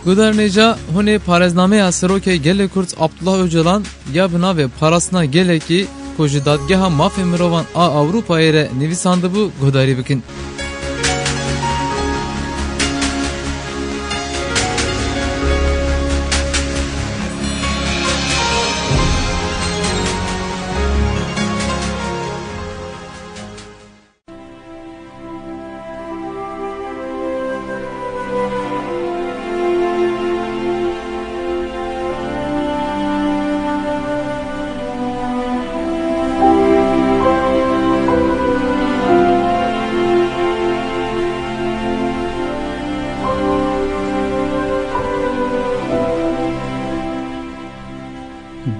Guderneca hune parezname asroke gele Kurt Abdullah Öcalan ya bina ve parasına gele ki koji dadgeha mafya mirovan a Avrupa ere nivisandı bu gudari bikin.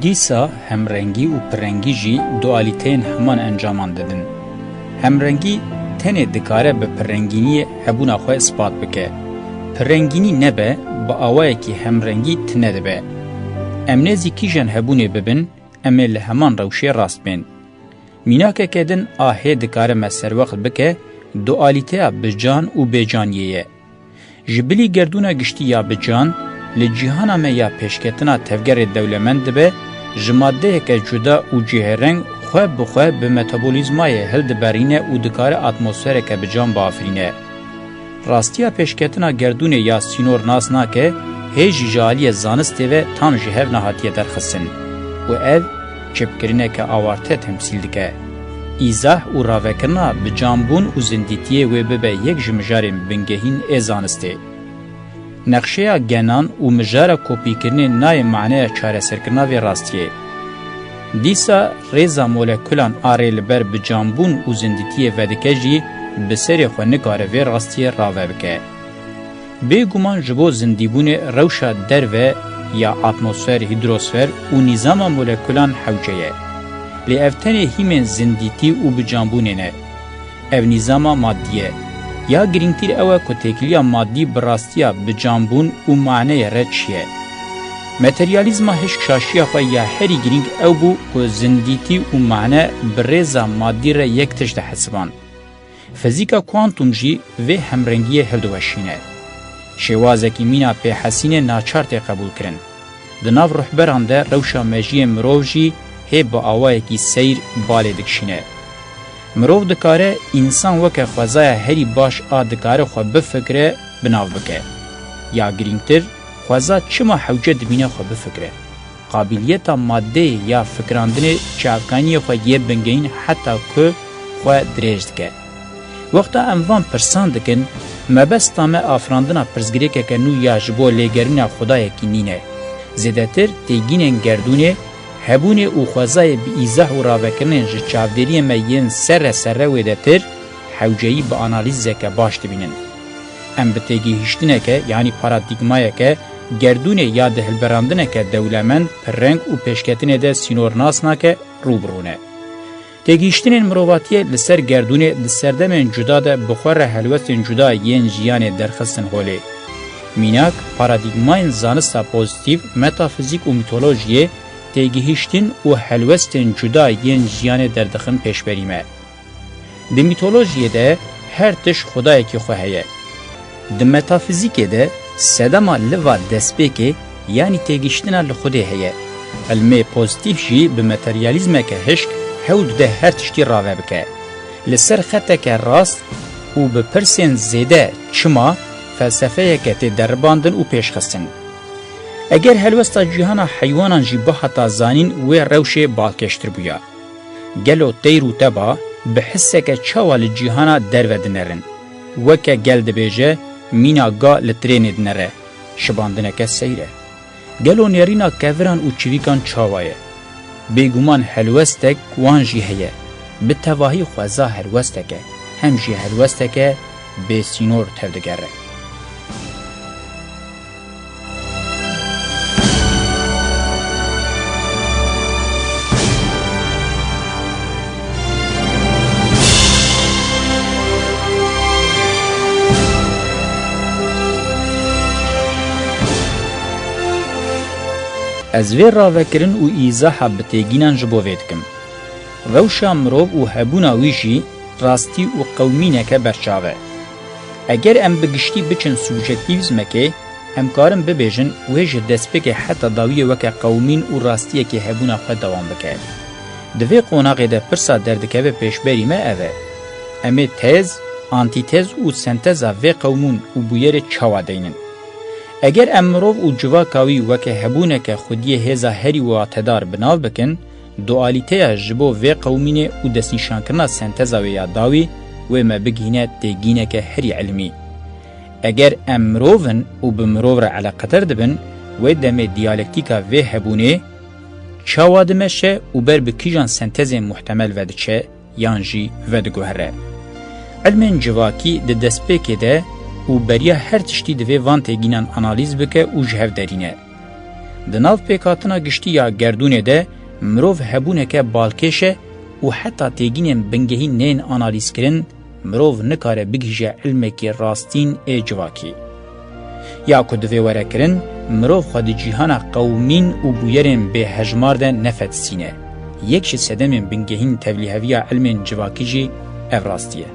دیسا همرنگی و پرنگی جی دوالیتین همان انجامان دادن. همرنگی تنه دکاره به پرنگینی هبونا خواه اثبات بکه. پرنگینی نبه با آوائه که همرنگی تنه دبه. امنزی کی جن هبونه ببن امه لهمان روشه راست بین. میناکه کدن آهه دکاره مسر وقت بکه دوالیته بجان و بجانیه. جبلی گردونا گشتی یا بجان لجیهانا me ya peşketina tevger devlemend be jmadde ke juda û cihêreng xwe bi xwe bi metabolîzmayê hildiberîne û dikare atmosfereke bi can bafirîne. Rastiya peşketina gerdûnê ya sînor nas nake hê jî ji aliyê zanistê ve tam ji hev nehatiye derxistin û ev çêpkirineke awarte temsîl dike. İzah û ravekirina bi canbûn û zindîtiyê wê bibe yek ji mijarên bingehîn ê zanistê. نقشه گنان و مجاره کوپی کرنی نای معنی چارەسەرکردنا وی راستیه. دیسا ریزا مولکولان آره لبر بجانبون و زندیتی ودکه جی بسری خو نگاره وی راستیه راوه بکه. بیگومان جبو زندیبون روشا دروه یا اتمسفر هیدروسفر و نظام مولکولان حوجه. لی افتنی هیمن زندیتی و بجانبونه نه. او نظام مادیه. یا گرینگتیر اوه که تکلیه مادی براستیا بجانبون و معنی رد چیه. متریالیزم هشک شاشیه خواه یا هری گرینگ او بو که زندیتی و معنی برزا مادی را یک تجده حسبان. فیزیکا کوانتوم جی و همرنگی هلدوشینه. شوازه که مینا پی حسینه ناچارت قبول کرن. دناو روحبران ده روشا مجی مروف جی هی با آوائه کی سیر باله دکشینه. مروف دکاره انسان وکه خوزای هری باش دکاره خو بفکره بناو بکه. یا گرینگتر خوزا چما حوجه دبینه خو بفکره. قابلیت ماده یا فکراندن چاکانی خو یه بنگین حتی که خو دریج دکه. وقتا اموان پرسان دکن مبستا ما افراندنا پرزگری که کنو یا جبو لگرین خدای کی نینه. زیدتر تیگینن گردونه هبونه او خوازای بی ایزه و راوکرنن جه چاودری مین سر ویدتر حوجهی با آنالیزه که باش دبینن. ام بتگی هشتنه که یعنی پارادیگمایه که گردونه یا دهلبراندنه که دولمند پرنگ و پیشکتنه ده سینورناسنا که روبرونه. تگی هشتنن مرواتیه لسر گردونه لسردمن جدا ده بخور حلوستن جدا ین جیان درخستن هوله. میناک پارادیگماین زانستا پوزیتیو متافیزیک و میتولوژیه تگیهشتن و حلوستن جدا ین جیان دردخن پیش بریمه. د میتولوژیه ده هر تش خدای کی خوهیه. د متافیزیکه ده سدما لوا دسپیکه یعنی تگیشتن لخوده هیه. علمه پوزیتیف جی به متریالیزمه که هشک حود ده هر تشتی راوه بکه. لسر خطه که راست و به پرسین زیده چما فلسفه که تی درباندن و پیش خستن. اگر هلوستا جهانا حیوانان جی بحتا زانین و روشه بالکشتر بویا. گلو تیرو تبا به حسه که چوال جهانا درودنرن. وکه گل دبیجه مینا گا لترین دنره. شباندنه که سیره. گلو نیرینا کوران و چویکان چاوایه. بیگومان هلوستک وان جی هیه. به تواهی خوزا هلوستکه. هم جی هلوستکه به سینور تردگره. از وی راوکرن و ایزاح بتگینان جبو ویدکم. روشا مروب و هبونا ویجی راستی و قومینه که برچاوه. اگر ام بگشتی بچن سوژکتیوزمه که همکارم ببیجن ویج دسپک حتی داوی وک قومین و راستیه که هبونا خود دوام بکرد. دوی قوناقی ده پرسا دردکه به پیشبری ما اوه. امی تز، آنتیتز و سنتزا و قومون و بویر چاوا دینن. اگر امروف و جواکاوی وک هبونه که خودی هزا هری و اعتدار بناو بکن، دوالیته جبو و قومین و دستنشان کرنا سنتزا و یاداوی و ما بگینه تیگینه که هری علمی. اگر امروفن و بمروف را علاقتر دبن و دم دیالکتیکا و هبونه چاوا دمشه و بر بکیجان سنتز محتمل ودچه یانجی ودگوهره. علم جواکی ده دسپیکه ده و بریا هر تشتی دوی وان تیگینان انالیز بکه و جهو درینه. ده ناو پیکاتنا گشتی یا گردونه ده مروف هبونه که بالکشه و حتی تیگینن بنگهی نین انالیز کرن مروف نکاره بگیجه علمه که راستین ای جواکی. یا که دوی وره کرن مروف خود جیهانا قومین و بویرن به هجمار ده نفت سینه. یکش سدمن بنگهین تولیهوی علم جواکی جی افراستیه.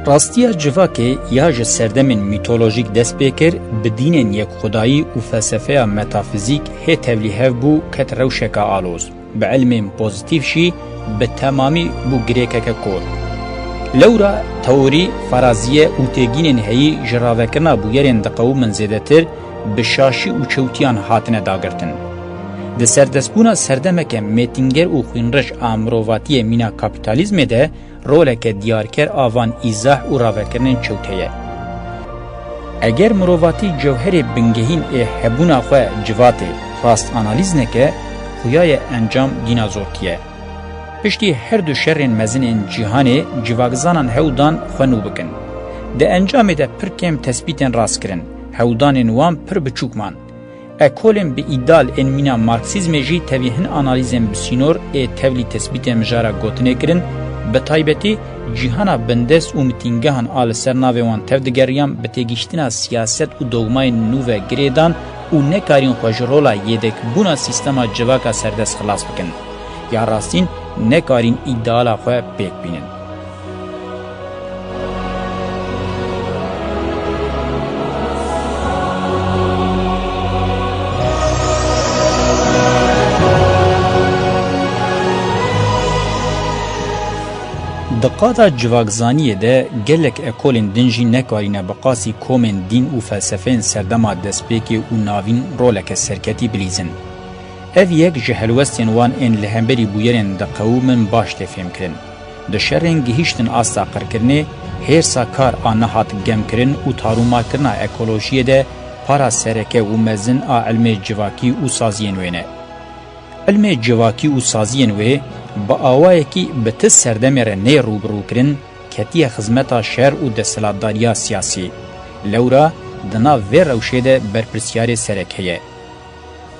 راستیا جواکه یا ج سردمن میتولوژیک دست بکر بدینن یک خدایی و فلسفه متافیزیک هی تولیه بو کت روشک آلوز به علم پوزیتیو شی به تمامی بو گریکه که کور. لورا تئوری فرازیه و تگینن هی جراوکنا بو یرین دقو من زیدتر به شاشی و چوتیان هاتنه داگرتن. د سردسبونا سردمک میتینگر و خوینرش امروواتی مینا کاپیتالیزم ده رولک دیارکر آوان ایزاح و راوکرنن چوتیه. اگر مرواتی جوهر بنگهین هبونا خواه جواته راست آنالیز نکه خویای انجام دینازورتیه. پشتی هر دو شرین مزن جهان جواگزانان هودان خونو بکن. ده انجام ده پر کم تثبیتن راست کرن. هودان وان پر بچوکمان. اکولم به ایدال ان مینا مارکسیزم جی تویهن آنالیزم بسینور تولی تثبیت مجارا گوتنه کرن به تایبتی جیهانا بندس و متینگهان آل سرناوی وان تفدگریان به تگیشتنا سیاست و دوگمای نوو گریدان و نکارین خوشرولا یدک بونا سیستما جواکا سردست خلاص بکن. یا راستین نکارین ایدالا خواه پیک بینن. دقاتا جواگزانیه ده گلک اکولین دنجی نکارینه بقاسی کومن دین و فلسفین سردما دسپیکی و ناوین رولک سرکتی بلیزن. اف یک جهلوستین وان این لهمبری بویرین ده قومن باش تفهم کرن. ده شرین گهیشتن آستا قرکرنه هرسا کار آنهات گم کرن و تاروما کرنا اکولوژیه ده پارا سرکه و مزن علم جواکی و سازین وینه. علم جواکی و سازین وی با آوائه کی به تس سردمیر نی روبرو کرن کتی خزمتا شهر و دستلاتداریا سیاسی. لورا دنا و روشه ده برپرسیار سرکهیه.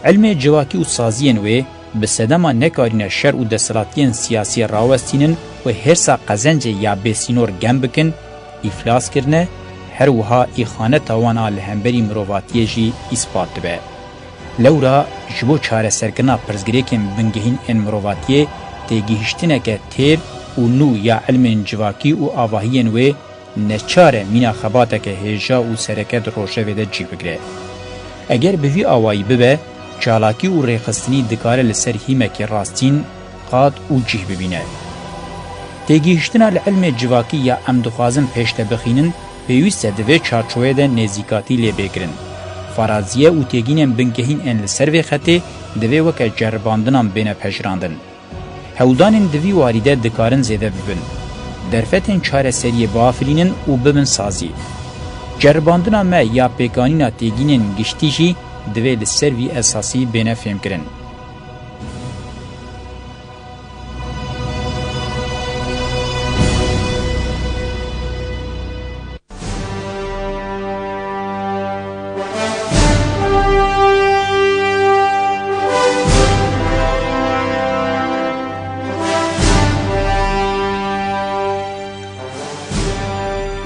علم جواکی و سازین وی به صدما نکارین شهر و دستلاتین سیاسی راوستینن و هرسا قزنج یا بسینور گم بکن افلاس کرنه هر وها ایخانه توانا لهمبری مرواتیه جی اثبات به. لورا جبو چاره سرکنا پرزگریکن بنگهین ان مرواتیه تیگیشتنه که تیر و نو یا علم جواکی و آواهین و نچاره مینا خباته که هجا و سرکت روشه ویده جی بگره. اگر بوی آوایی ببه چالاکی و ریخستنی دکاره لسر هیمکی راستین قاد و جیه ببینه. تیگیشتنه لعلم جواکی یا امدخوازن پیشته بخینن پیوسته دوی چارچوه ده نزیکاتی لی بگرن. فرازیه و تیگینن بنگهین ان لسر وی خطه دوی وکه جرباندنان بین پجراندن. هودانین دوی واریده دکارن زیده ببن. درفتن چاره سریه بافرینن و ببن سازی. جرباندنا ما یا پیکانینا تیگینن گشتی جی دوی لسر وی اساسی بین فهم کرن.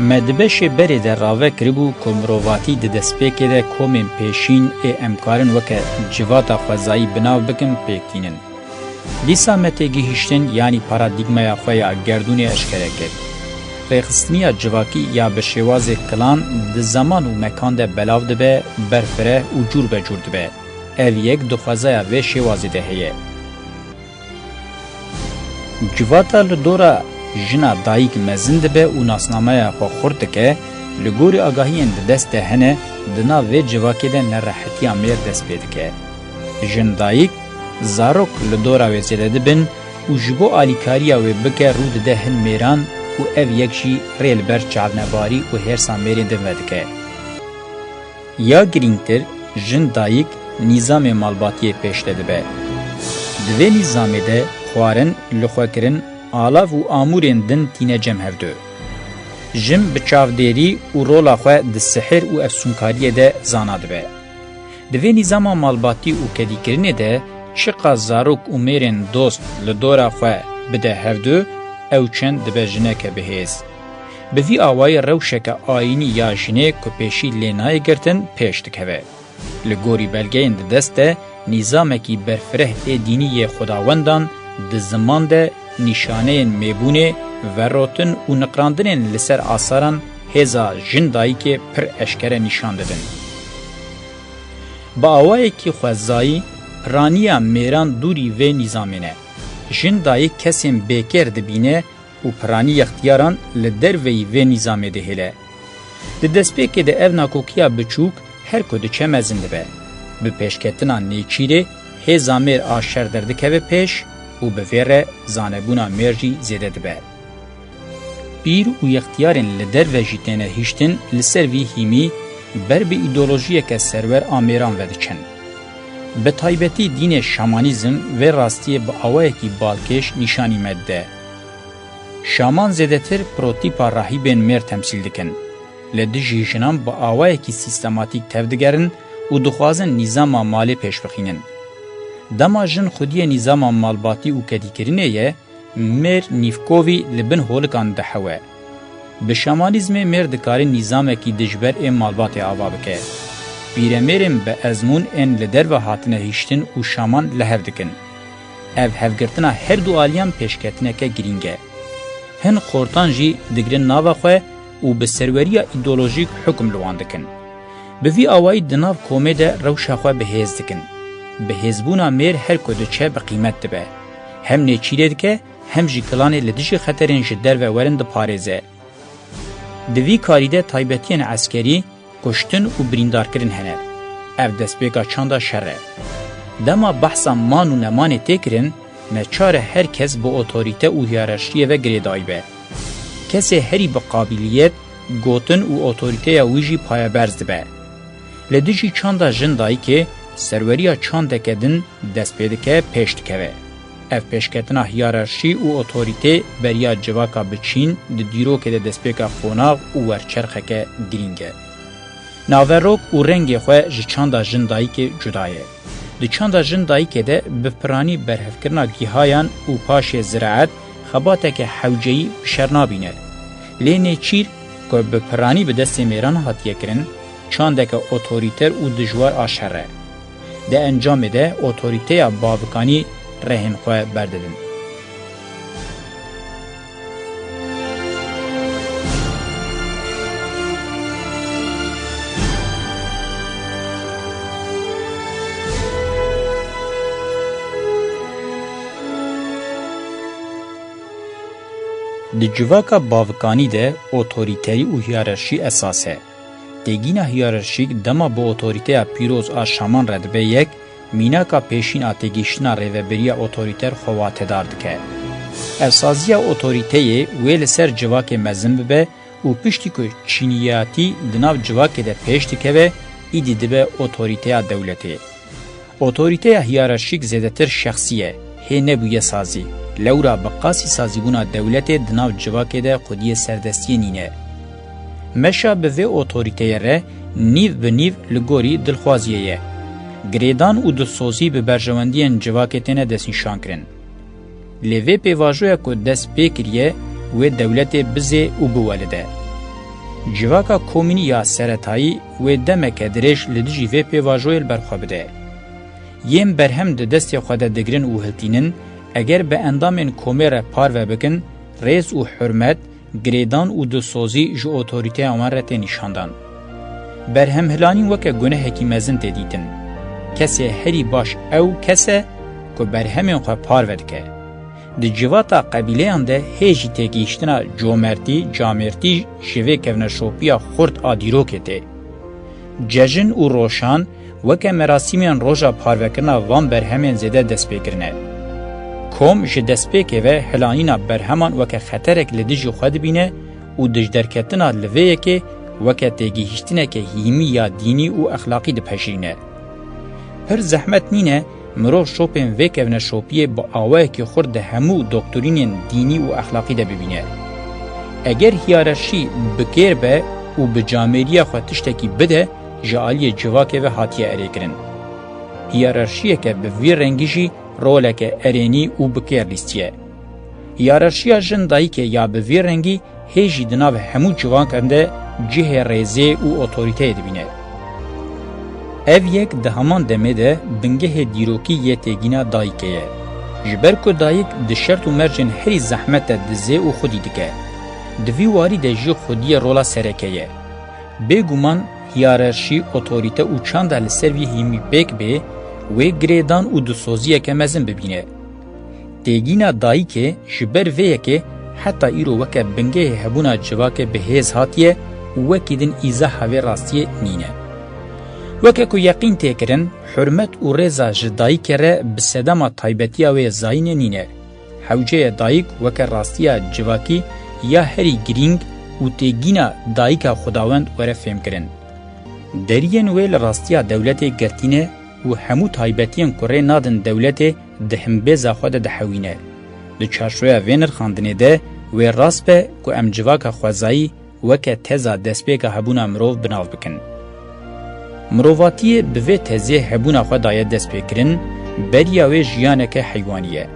مدبش بری در راوه کربو کمروواتی د دسپیکی ده کومین پیشین امکارن وکه جواتا خوزایی بناو بکن پیکتینن. دیسا متگی هشتن یعنی پارادیگمای خویا گردونی اشکره کرد. ریخستنیا جواکی یا بشواز کلان د زمان و مکان ده بلاو ده به برفره و جور به جور ده به. او یک دخوازای و شوازی ده هیه. جواتا لدورا جنا دایک مزند به و ناسنامه خو خورد که لگوری آگاهین دست هنه دنا و جواکی ده نرحتی امیر دست بید که. جن دایک زاروک لدورا و زیده بن و جبو آلیکاریا و بکه رود ده هن میران و او یکشی ریل بر چالنباری و هرسان میرین ده ودکه. یا گرینگتر جن دایک نظام مالباتی پیشته ده به. دوی نظام ده خوارن لخوکرن آلاف و آمورین دن تینه جم هفدو. جم بچاودیری و رولا خواه ده سحر و افسونکاری ده زاناده به. دوی نظام مالباتی و کدی کرنه ده چقا زاروک و میرین دوست لدورا خواه بده هفدو او چند دبه جنه که بهیز. به وی آوای روشک آینی یا جنه که پیشی لینای گرتن پیش دکوه. لگوری بلگین ده دسته نظامکی برفره دینی خداوندان ده زمان ده نشانه میبونه و روتن و نقراندن لسر آثاران هزا جندایی که پر اشکره نشان دادن. با آوایی که خوزایی پرانیا میران دوری و نظامینه. جندایی کسیم بیکر دبینه و پرانی اختیاران لدروی و نظام دهیله. ده دسپیک ده او ناکوکیا بچوک هر کده چه مزنده به. به پیشکتنا نیچیره هزا میر آشر دردکه به پیش و به ویره زانبونا مرجی زیده ده به. پیر و اختیارن لدرو جیتنه هیشتن لسر وی هیمی بر به ایدولوژیه که سرور آمیران ودچن. به تایبتی دین شامانیزم و راستی با آوائه کی بالکش نشانی مده. شامان زیده تر پروتیپا راهیبین میر تمثیل دکن. لدجی جنام با آوائه کی سیستماتیک تفدگرن و دخوازن نظام مالی پیش بخینن. دما جن خودی نظام مالباتی و کدی کرنه یه میر نیفکووی لبن هولکان دحوه. به شامانیزم میر دکاری نظام کی دجبر مالباتی آوا بکه. بیرمیرم به ازمون ان لدر و هاتنه هیشتن و شامان لحف دکن. او هفگرتنا هر دو آلیان پیشکتنه که گرینگه. هن خورتان جی دگرن ناوه خواه و به سروری ایدولوژیک حکم لوان دکن. به وی آوائی دناو کومه ده روشا خواه به هیز دکن. به هیزبونا میر هر کده چه به قیمت ده به. هم نیچیره دکه هم جی کلانه لدیش خطرین جدر و ورند پارزه. دوی کاریده تایبتین عسکری کشتن و بریندار کرن هنر. او دستبیگا چاندا شره. دما بحثا مان و نمان تکرن نچار هر کس با اوتوریته و هیرارشیه و گریدای به. کسی هری با قابلیت گوتن و اوتوریته ویجی پای برز به. لدیجی چاندا جندایی که سروریا چانده کدن دستبیدکه پیشت که. اف پیشکتنا هیرارشی و اوتوریته بریا جواکا بچین دیرو که دستبیگا خوناغ و ورچرخه که گرینگه. ناوروک و رنگ خواه جچاندا جندایی که جدایه. دی چاندا جندایی که ده بپرانی برهفکرنا گیهایان و پاش زراعت خباته که حوجهی بشر نابینه. لینه چیر که بپرانی به دست میران هاتیه کرن چانده که اوتوریتر و دجوار آشره. ده انجام ده اوتوریته باوکانی رهن خواه برددن. د جواکا باوکانی ده اوتوریتری و هیرارشی اساسه. دگینا هیرارشیک دما با اوتوریته پیروز آشامان ردبه یک میناکا پیشین آتگیشنا ریوبریا اوتوریتر خواته دارد که. افسازیا اوتوریته ویل سر جواک مزن ببه و پشتی که چینیاتی دناو جواک ده پیشتی که به ایدی دبه اوتوریته دولته. اوتوریته هیرارشیک زیدتر شخصیه، هی نبویه سازی. لورا بقاسی سازیبونا دولت دناو جواکه ده قدیه سردستی نینه. مشا به وی اوتوریته ره نیو به نیو لگوری دلخوازیه یه. گریدان و دلسوزی به برجواندین جواکه تینه دست نشان کرن. لیوی پیواجویا که دست پیکریه و دولت بزه و بوالده. Civaka komini ya seretayî wê demeke dirêj li dijî vê pêvajoyê berxwe bide. Yên berhem di destê xwe de digirin û hiltînin, eger bi endamên komê re parve bikin, rêz û hurmet, girêdan û dilsozî ji otorîteya wan re tê nîşandan. Berhemhilanîn weke gunehekî mezin tê dîtin. Kesê herî baş ew kes e ku berhemên xwe parve dike. Di civata qebîleyan de hê jî têgihîştina comertî, camertî ji vê kevneşopiya xurt a dîrokê tê. Cejin û roşan weke merasîmên roja parvekirina van berhemên zêde destpêkirine. Kom ji destpêkê ve hilanîna berheman weke xeterek li dijî xwe dibîne û dijderketina li vê yekê weke têgihîştineke hîmî ya dînî û exlaqî dipeşîrîne. Pir zehmet nîne mirov şopên vê kevneşopiyê bi awayekî xurt di hemû doktorînên dînî û exlaqî de bibîne. Eger hiyerarşî bikêr be û bi camêriya xwe tiştekî bide, ji aliyê civakê ve hatiye erêkirin. Hiyerarşiyeke bi vî rengî jî roleke erênî û bikêr lîstiye. Hiyerarşiya jin dayîkê ya bi vî rengî hê jî di nav hemû civakan de cihê rêzê û otorîteyê dibîne. Ev yek di heman demê de bingehê dîrokî yê têgîna dayîkê ye. Ji ber ku dayîk di şert û mercên herî zehmet de dizê û xwedî dike. Di vî warî de jî xwediyê rola sereke ye. Bêguman hiyerarşî, otorîte û çanda li ser vî hîmî pêk bê, wê girêdan û dilsoziyeke mezin bibîne. Têgîna dayîkê ji ber vê yekê heta îro weke bingehê hebûna civakê bi hêz hatiye û wekî din îzaha vê rastiyê nîne. Weke ku yeqîn têkirin, hurmet û rêza ji dayîkê re bi sedema taybetiya wê zayînê nîne. Hewceyê dayîk weke rastiya civakî ya herî girîng û têgîna dayîka Xwedawend were fêmkirin. Deriyên wê li rastiya dewletê girtîne û hemû taybetiyên ku rê nadin dewletê di himbêza xwe de dihewîne. Di çarşoya vê nirxandinê de wê rast be ku em civaka xwezayî weke teza destpêka hebûna mirov binav bikin. Mirovatiyê bi vê tezê hebûna xwe daye destpêkirin, beriya wê jiyaneke heywanî ye.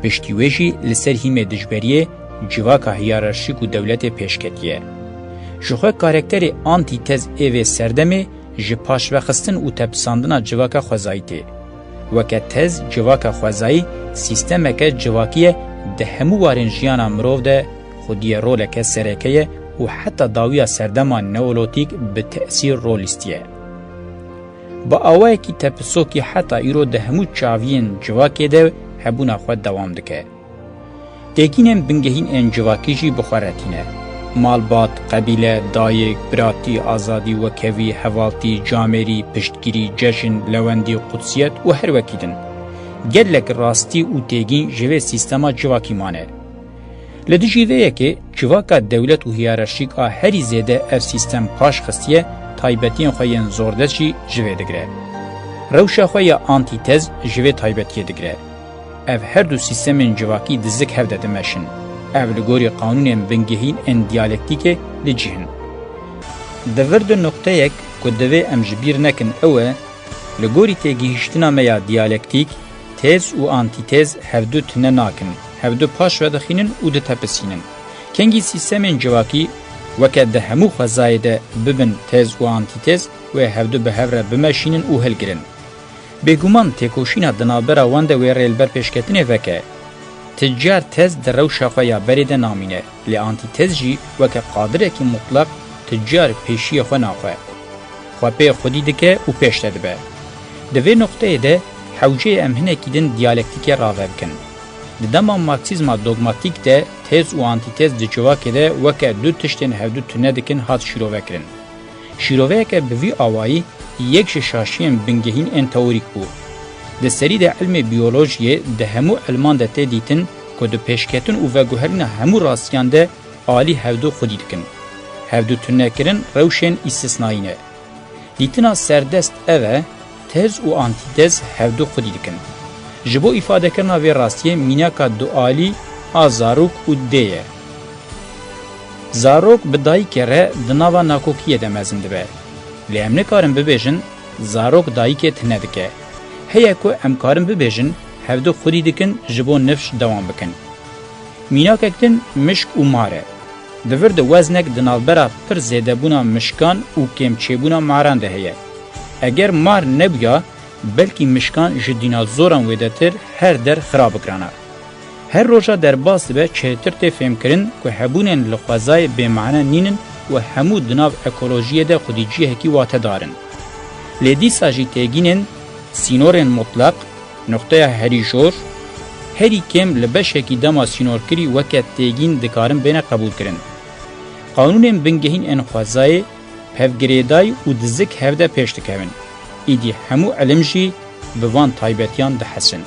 Piştî wê jî li ser hîmê dijberiyê civaka hiyerarşîk û dewletê pêşketiye. Ji xwe karakterê antîtez êvê serdemê ji paşvexistin û tepsandina civaka xwezayî tê. Weke tez civaka xwezayî sîstemeke civakî ye di hemû warên jiyana mirov de xwediyê roleke sereke ye û heta dawiya serdema neolotîk bi tesîr rol lîstiye. Bi awayekî tepisokî heta îro di hemû çaviyên civakê de hebûna xwe dewam dike. Têkînên bingehîn ên civakî jî bi xwe retîne. Malbat, qebîle, dayîk, biratî, azadî, wekevî, hevaltî, camerî, piştgirî, ceşin, lewendî, qudsiyet û her wekî din. Gelek rastî û têgîn ji vê sîstema civakî mane. Li dijî vê yekê civaka dewlet û hiyerarşîk a herî zêde ev sîstem paş xistiye, taybetiyên xwe yên zordest jî ji vê digire. Rewşa xwe ya antîtez ji vê taybetiyê digire. Ev her du sîstemên civakî dizik hev de dimeşin. Ev li gorî qanûnên bingehîn ên diyalektîkê li cîhin. Di vir du nokteyek ku divê em ji bîr nekin ew e, li gorî têgihîştina me ya diyalektîk, tez û antîtez hevdû tune nakin, hevdû paş vedixînin û ditepisînin. Kengî sîstemên civakî weke di hemû xwezayê de bibin tez û antîtez wê hevdû bi hev re bimeşînin û hilgirin. Bêguman têkoşîna di navbera wan de wê rêlber pêşketinê veke. Teccar tez di rewşa xwe ya berê de namîne, lê antîtez jî weke qadirekî mutlaq teccar pêşiya xwe naxwe. Xwe pê xwedî dike û pêş de dibe. Di vê nokteyê de hewceyê em hinekî din diyalektîkê rave bikin. Di dema marksîzma dogmatîk de tez û antîtez di civakê de weke du tiştên hevdû tune dikin hat şîrovekirin. Şîroveyeke bi vî awayî yek ji şaşiyên bingehîn ên teorîk bû. Di serî de ilmê biyolojiyê di hemû ilman de tê dîtin ku di pêşketin û veguherîna hemû rastiyan de alî hevdû xwedî dikin. Hevdû tunekirin rewşên îstisnayî ne. Dîtina serdest ev e, tez û antîtez hevdû xwedî dikin. Ji bo îfadekirina vê rastiyê mînaka du alî a zarok û dê ye. Zarok bi dayîkê re di nava nakokiyê de mezin dibe. Lê em nikarin bibêjin zarok dayîkê tune dike. Heye ku em karin bibêjin hevdû xwedî dikin ji bo nifş dewam bikin. Mînakek din mişk û mar e. Divir de weznek di navbera pir zêdebûna mişkan û kêmçêbûna maran de heye. Eger mar nebuya, belkî mişkan ji dînazoran wê de tir her der xirab bikirana. Her roja derbas dibe çêtir tê fêmkirin ku hebûnên li xwezayê bêmane nînin û hemû di nav ekolojiyê de xwedîciyekî wate darin. Lê dîsa jî têgînên sînorên mutlaq, noxteya herî jor, herî kêm li beşekî dema sînorkirî weke têgîn dikarin bêne qebûl kirin. Qanûnên bingehîn ên xwezayê pevgirêdayî û dizik hevde pêş dikevin. Îdî hemû elim jî bi van taybetiyan dihesin.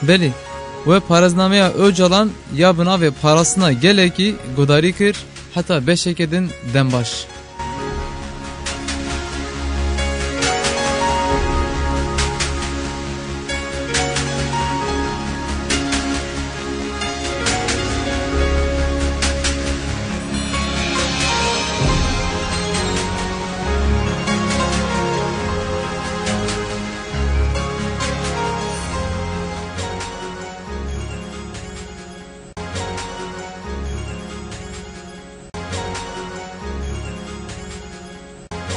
Belî, ve parêznameya Öcalan ya bina ve parasına gelekî gudarî kir heta beşekedin dembaş.